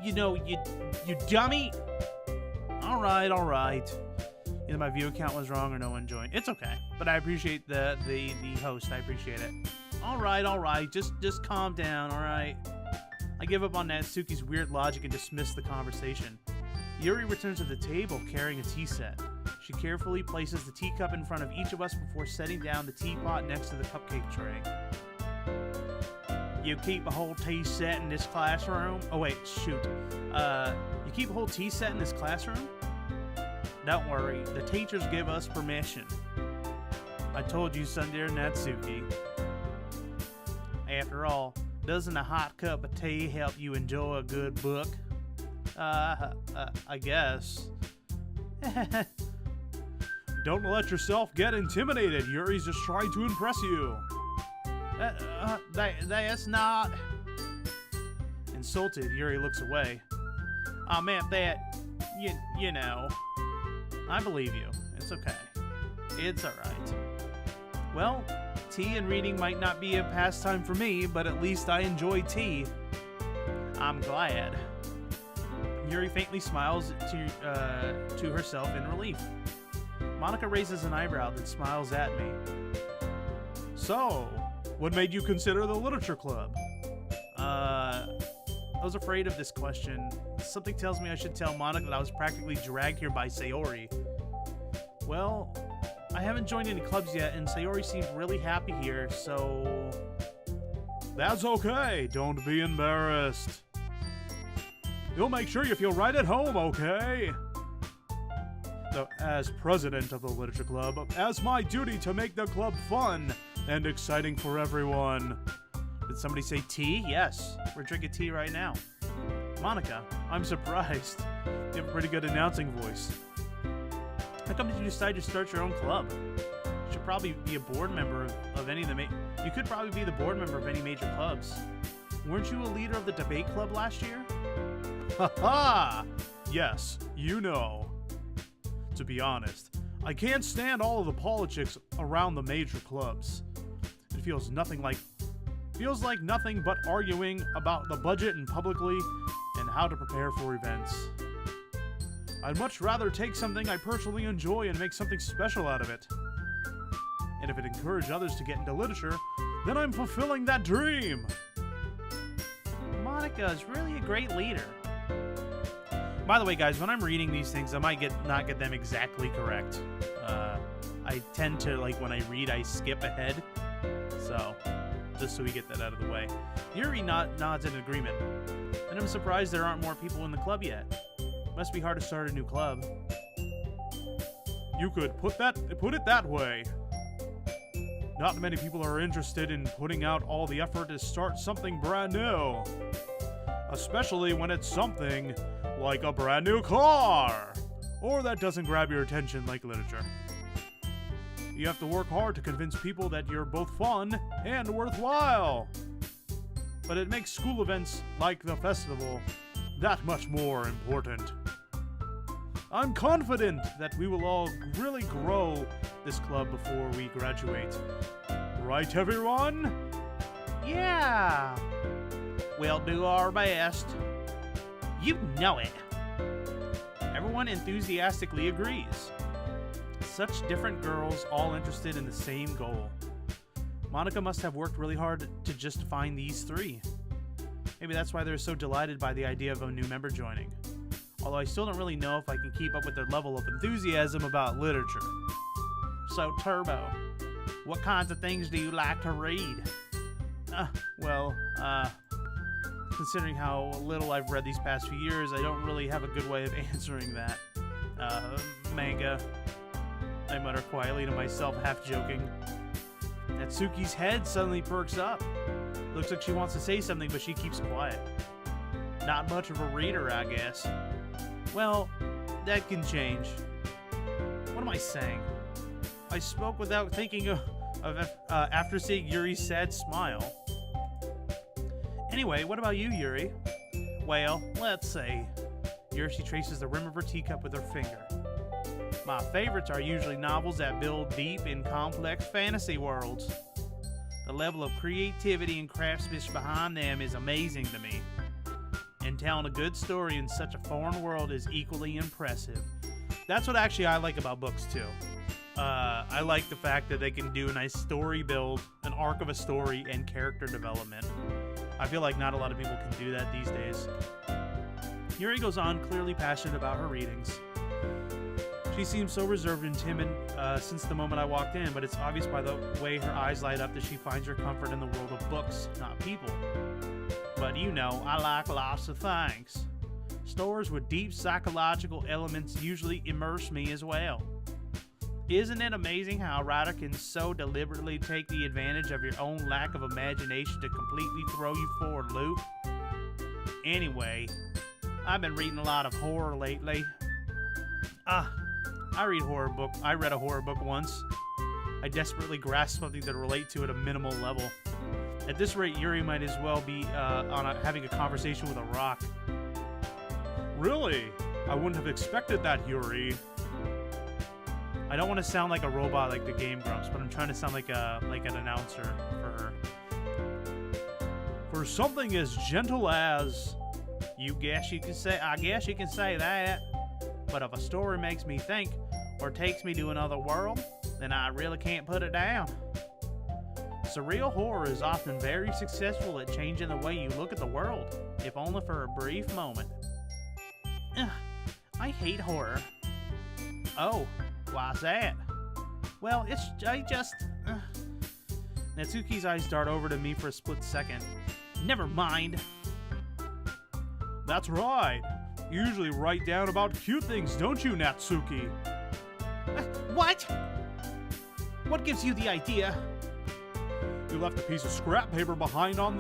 you know, you dummy. All right. Either my view count was wrong or no one joined. It's okay, but I appreciate the host. I appreciate it. All right. Just calm down. All right. I give up on Natsuki's weird logic and dismiss the conversation. Yuri returns to the table carrying a tea set. She carefully places the teacup in front of each of us before setting down the teapot next to the cupcake tray. You keep a whole tea set in this classroom? Oh wait, shoot. You keep a whole tea set in this classroom? Don't worry, the teachers give us permission. I told you, Sundar Natsuki. After all, doesn't a hot cup of tea help you enjoy a good book? I guess. Don't let yourself get intimidated. Yuri's just trying to impress you. That's not... Insulted, Yuri looks away. I meant that, you know. I believe you. It's okay. It's alright. Well, tea and reading might not be a pastime for me, but at least I enjoy tea. I'm glad. Yuri faintly smiles to herself in relief. Monica raises an eyebrow, then smiles at me. So, what made you consider the literature club? I was afraid of this question. Something tells me I should tell Monica that I was practically dragged here by Sayori. Well, I haven't joined any clubs yet, and Sayori seemed really happy here, so... That's okay. Don't be embarrassed. You'll make sure you feel right at home, okay? Though, as president of the Literature Club, as my duty to make the club fun and exciting for everyone. Did somebody say tea? Yes, we're drinking tea right now. Monica, I'm surprised. You have a pretty good announcing voice. How come did you decide to start your own club? You should probably be a board member of any of the you could probably be the board member of any major clubs. Weren't you a leader of the debate club last year? Ha! Yes, you know. To be honest, I can't stand all of the politics around the major clubs. It feels like nothing but arguing about the budget and publicly and how to prepare for events. I'd much rather take something I personally enjoy and make something special out of it. And if it encouraged others to get into literature, then I'm fulfilling that dream. Monica is really a great leader. By the way, guys, when I'm reading these things, I might not get them exactly correct. I tend to, like, when I read, I skip ahead. So, just so we get that out of the way. Yuri nods in agreement. And I'm surprised there aren't more people in the club yet. Must be hard to start a new club. You could put it that way. Not many people are interested in putting out all the effort to start something brand new. Especially when it's something like a brand new car, or that doesn't grab your attention like literature. You have to work hard to convince people that you're both fun and worthwhile. But it makes school events like the festival that much more important. I'm confident that we will all really grow this club before we graduate. Right, everyone? Yeah. We'll do our best. You know it. Everyone enthusiastically agrees. Such different girls, all interested in the same goal. Monica must have worked really hard to just find these three. Maybe that's why they're so delighted by the idea of a new member joining. Although I still don't really know if I can keep up with their level of enthusiasm about literature. So, Turbo, what kinds of things do you like to read? Considering how little I've read these past few years, I don't really have a good way of answering that. Manga. I mutter quietly to myself, half joking. Natsuki's head suddenly perks up. Looks like she wants to say something, but she keeps quiet. Not much of a reader, I guess. Well, that can change. What am I saying? I spoke without thinking after seeing Yuri's sad smile. Anyway, what about you, Yuri? Well, let's see. Yuri traces the rim of her teacup with her finger. My favorites are usually novels that build deep in complex fantasy worlds. The level of creativity and craftsmanship behind them is amazing to me. And telling a good story in such a foreign world is equally impressive. That's what actually I like about books, too. I like the fact that they can do a nice story build, an arc of a story, and character development. I feel like not a lot of people can do that these days. Yuri goes on, clearly passionate about her readings. She seems so reserved and timid since the moment I walked in, but it's obvious by the way her eyes light up that she finds her comfort in the world of books, not people. But you know, I like lots of things. Stories with deep psychological elements usually immerse me as well. Isn't it amazing how a writer can so deliberately take the advantage of your own lack of imagination to completely throw you for a loop? Anyway, I've been reading a lot of horror lately. I read horror book. I read a horror book once. I desperately grasped something to relate to at a minimal level. At this rate, Yuri might as well be having a conversation with a rock. Really? I wouldn't have expected that, Yuri. I don't want to sound like a robot like the Game Grumps, but I'm trying to sound like an announcer for her. For something as gentle as, I guess you can say that. But if a story makes me think or takes me to another world, then I really can't put it down. Surreal horror is often very successful at changing the way you look at the world, if only for a brief moment. I hate horror. Oh, why's that? Well, Natsuki's eyes dart over to me for a split second. Never mind. That's right. You usually write down about cute things, don't you, Natsuki? What? What gives you the idea? You left a piece of scrap paper behind behind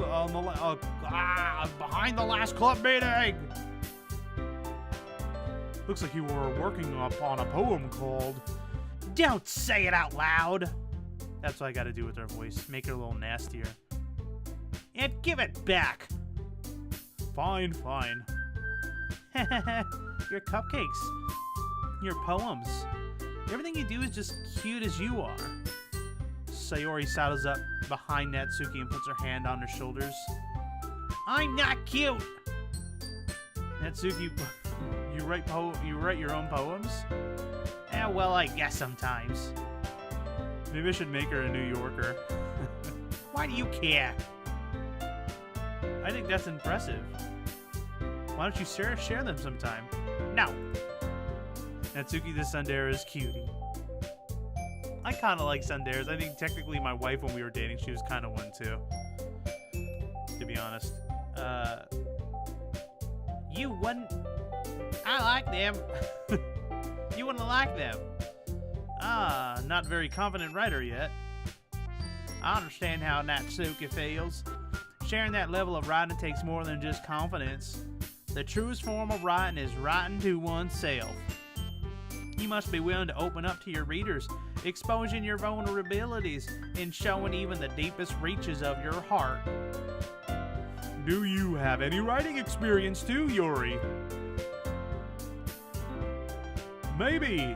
the last club meeting. Looks like you were working on a poem called... Don't say it out loud! That's what I gotta do with her voice. Make her a little nastier. And give it back! Fine. Your cupcakes. Your poems. Everything you do is just cute as you are. Sayori sidles up behind Natsuki and puts her hand on her shoulders. I'm not cute! Natsuki, you write your own poems? Well, I guess sometimes. Maybe I should make her a New Yorker. Why do you care? I think that's impressive. Why don't you share them sometime? No. Natsuki the tsundere is cutie. I kind of like tsunderes. I think technically my wife, when we were dating, she was kind of one too. To be honest. You wouldn't... I like them. You wouldn't like them. Not very confident writer yet. I understand how Natsuki feels. Sharing that level of writing takes more than just confidence. The truest form of writing is writing to oneself. You must be willing to open up to your readers, exposing your vulnerabilities, and showing even the deepest reaches of your heart. Do you have any writing experience too, Yuri? Maybe.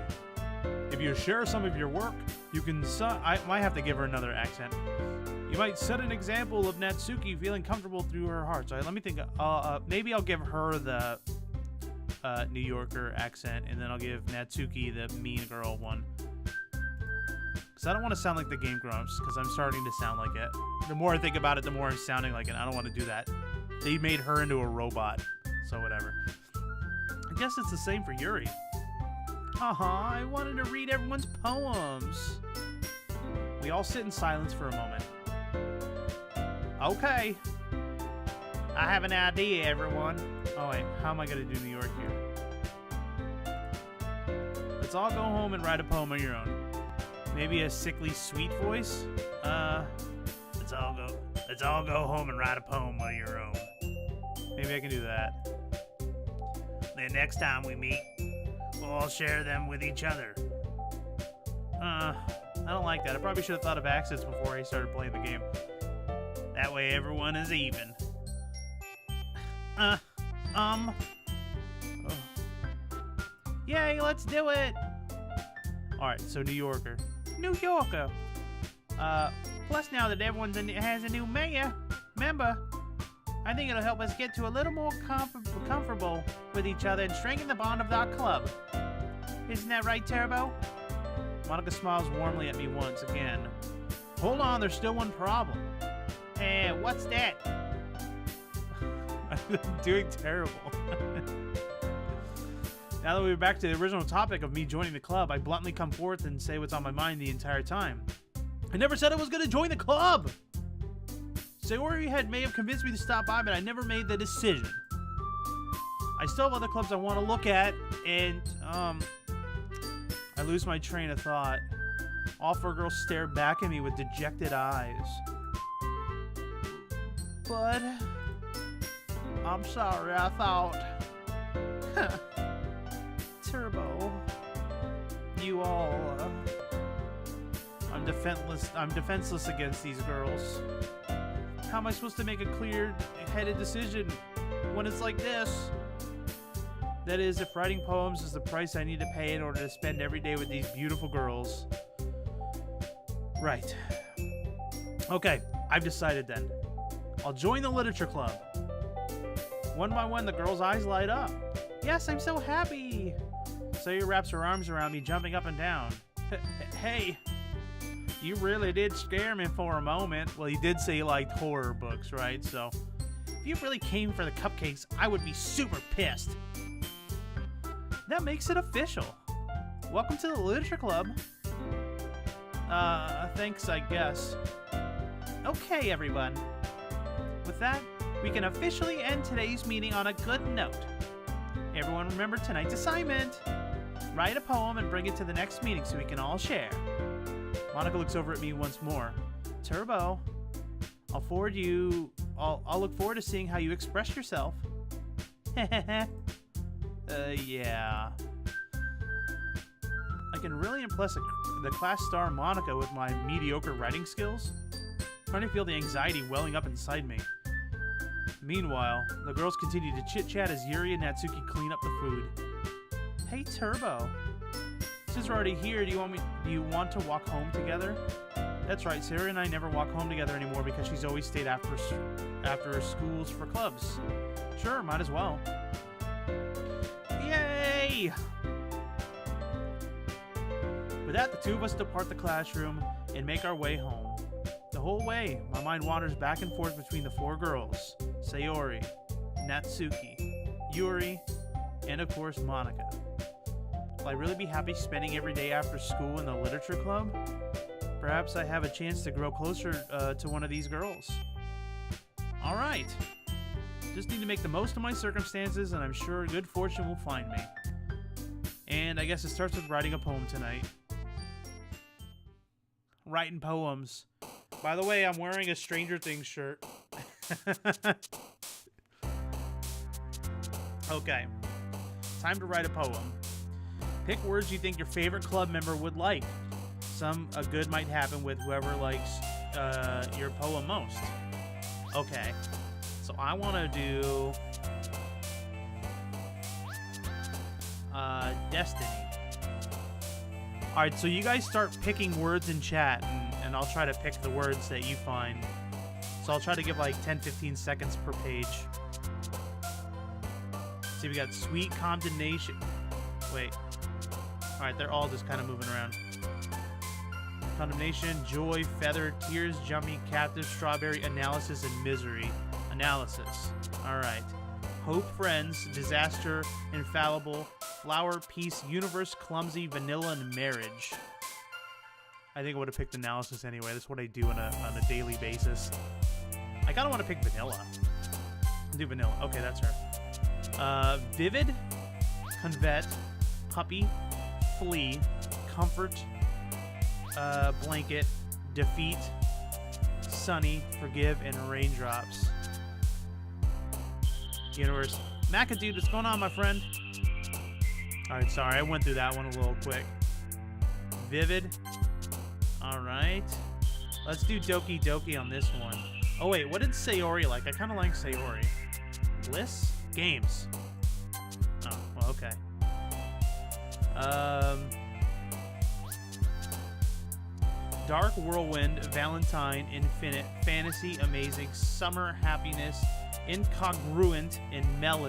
If you share some of your work, you can... I might have to give her another accent. You might set an example of Natsuki feeling comfortable through her heart. So let me think. Maybe I'll give her the New Yorker accent, and then I'll give Natsuki the mean girl one. Because I don't want to sound like the Game Grumps, because I'm starting to sound like it. The more I think about it, the more I'm sounding like it. I don't want to do that. They made her into a robot, so whatever. I guess it's the same for Yuri. I wanted to read everyone's poems. We all sit in silence for a moment. Okay. I have an idea, everyone. Oh wait, how am I going to do New York here? Let's all go home and write a poem of your own. Maybe a sickly sweet voice? Let's all go home and write a poem of your own. Maybe I can do that. The next time we meet, we'll all share them with each other. I don't like that. I probably should have thought of accents before I started playing the game. That way everyone is even. Yay, let's do it! Alright, so New Yorker. New Yorker! Plus now that everyone has a new member, I think it'll help us get to a little more comfortable with each other and strengthen the bond of our club. Isn't that right, Turbo? Monica smiles warmly at me once again. Hold on, there's still one problem. What's that? I'm doing terrible. Now that we're back to the original topic of me joining the club, I bluntly come forth and say what's on my mind the entire time. I never said I was going to join the club! Sayori may have convinced me to stop by, but I never made the decision. I still have other clubs I want to look at, and, I lose my train of thought. All four girls stare back at me with dejected eyes. Bud, I'm sorry, I thought... Turbo, you all... I'm defenseless against these girls. How am I supposed to make a clear-headed decision when it's like this? That is, if writing poems is the price I need to pay in order to spend every day with these beautiful girls. Right. Okay, I've decided then. I'll join the literature club. One by one, the girls' eyes light up. Yes, I'm so happy! Sayori wraps her arms around me, jumping up and down. Hey, you really did scare me for a moment. Well, you did say you liked horror books, right? So, if you really came for the cupcakes, I would be super pissed. That makes it official. Welcome to the literature club. Thanks, I guess. Okay, everyone. With that, we can officially end today's meeting on a good note. Everyone remember tonight's assignment. Write a poem and bring it to the next meeting so we can all share. Monica looks over at me once more. Turbo, I'll look forward to seeing how you express yourself. Yeah. I can really impress the class star Monica with my mediocre writing skills. I'm starting to feel the anxiety welling up inside me. Meanwhile, the girls continue to chit-chat as Yuri and Natsuki clean up the food. Hey, Turbo. Since we're already here, do you want to walk home together? That's right, Sarah and I never walk home together anymore because she's always stayed after schools for clubs. Sure, might as well. Yay! With that, the two of us depart the classroom and make our way home. The whole way, my mind wanders back and forth between the four girls, Sayori, Natsuki, Yuri, and of course Monica. Will I really be happy spending every day after school in the literature club? Perhaps I have a chance to grow closer to one of these girls. Alright. Just need to make the most of my circumstances, and I'm sure good fortune will find me. And I guess it starts with writing a poem tonight. Writing poems. By the way, I'm wearing a Stranger Things shirt. Okay. Time to write a poem. Pick words you think your favorite club member would like. A good might happen with whoever likes your poem most. Okay. So I want to do Destiny. Alright, so you guys start picking words in chat, and I'll try to pick the words that you find. So I'll try to give like 10-15 seconds per page. See, we got Sweet, Condemnation. Wait. Alright, they're all just kind of moving around. Condemnation, Joy, Feather, Tears, Jumping, Captive, Strawberry, Analysis, and Misery. Analysis. Alright. Hope, Friends, Disaster, Infallible, Flower, Peace, Universe, Clumsy, Vanilla, and Marriage. I think I would have picked Analysis anyway. That's what I do on a daily basis. I kind of want to pick Vanilla. I'll do Vanilla. Okay, that's her. Vivid, Convet, Puppy, Flee, Comfort, Blanket, Defeat, Sunny, Forgive, and Raindrops. Universe. McAdoo, what's going on, my friend? Alright, sorry, I went through that one a little quick. Vivid. Alright. Let's do Doki Doki on this one. Oh wait, what did Sayori like? I kind of like Sayori. Bliss? Games. Oh, well, okay. Dark Whirlwind, Valentine, Infinite, Fantasy, Amazing, Summer, Happiness, incongruent in melody.